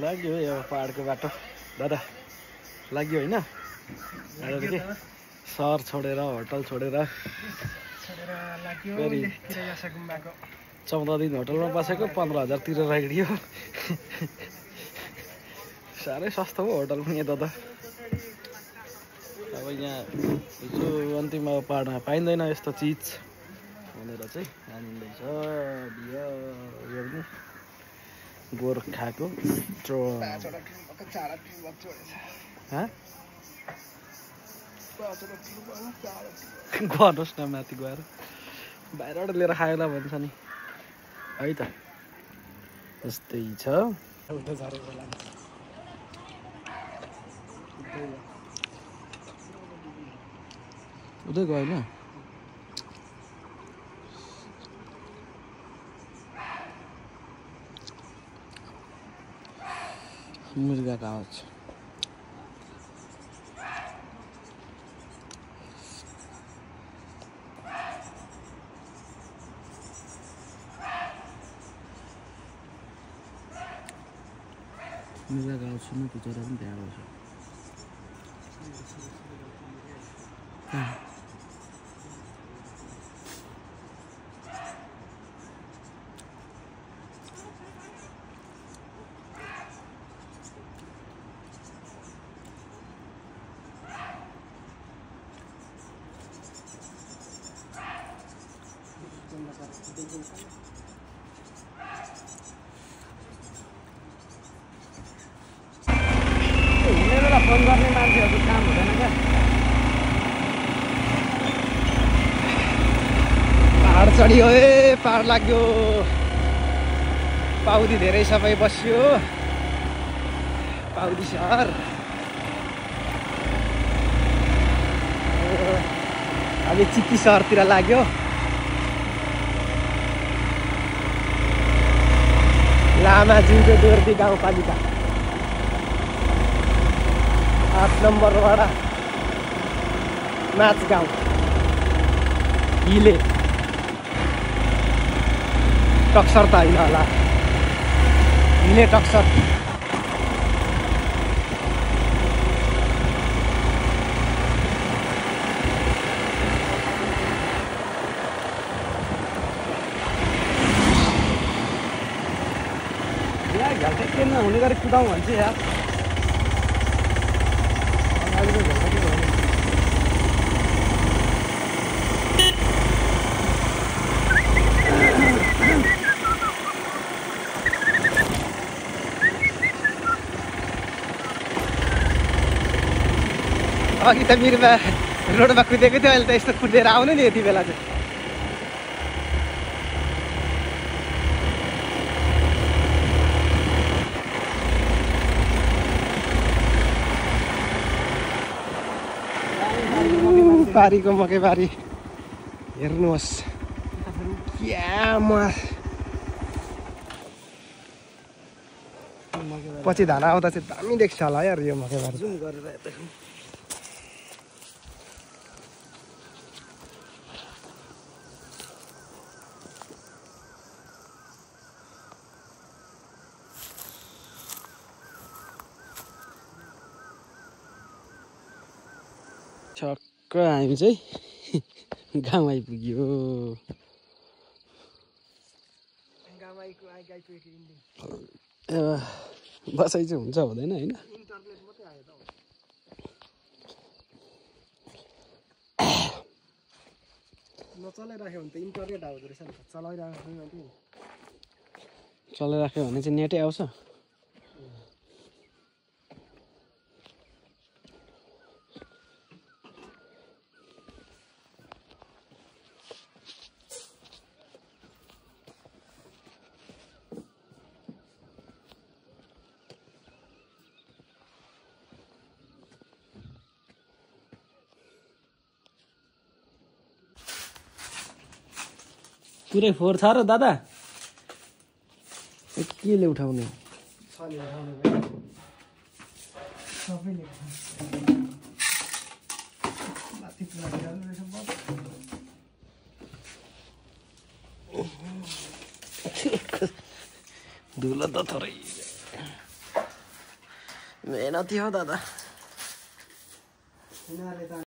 लाग्यो यो पहाडको बाटो दादा लाग्यो होइन सहर छोडेर होटल छोडेर 14 दिन होटलमा बसेको 15,000 तिरेर हिँड्यो साह्रै सस्तो हो होटल पनि यता त अब यहाँ जो अन्तिममा पहाडमा पाइँदैन यस्तो चिज भनेर चाहिँ हानिँदैछ यो पनि गोर्खाको गर्नुहोस् न माथि गएर बाहिरबाट लिएर खाएला भन्छ नि है त त्यस्तै छ उतै गयो होइन मुर्गाको आवाज मुर्गाको आवाज सुन्नु त्यो चरा पनि त्यहाँ आउँछ फोन गर्ने मान्छेहरूको काम हुँदैन क्या पहाड चढियो पहाड लाग्यो पाउदी धेरै सबै बस्यो पाउदी सहर हामी चिक्की सहरतिर लाग्यो लामाजिङको दोर्दी गाउँपालिका 8 नम्बर वडा नाच गाउँ हिले टक्सर त होइन होला हिले टक्सर या घाल्टे के नहुने गरी कुदाउँ भन्छ यार अघि त बिरुवा रोडमा कुदेको थियो अहिले त यस्तो कुदेर आउनु नि यति बेला चाहिँ बारीको मकैबारी हेर्नुहोस् पछि धान आउँदा चाहिँ दामी देख्छ होला यार यो मकैबारी जुम गरेर छक्क हामी चाहिँ गाउँ आइपुग्यो बसाइ चाहिँ हुन्छ हुँदैन होइन नचलाइराख्यो भने त इन्टरनेट आउँदो रहेछ नि चलाइराख्यो भने चाहिँ नेटै आउँछ पुरै फोहोर छ र दादा केले उठाउने प्लास्टिक रहेछ धुलो त थोरै मेहनती हो दादा।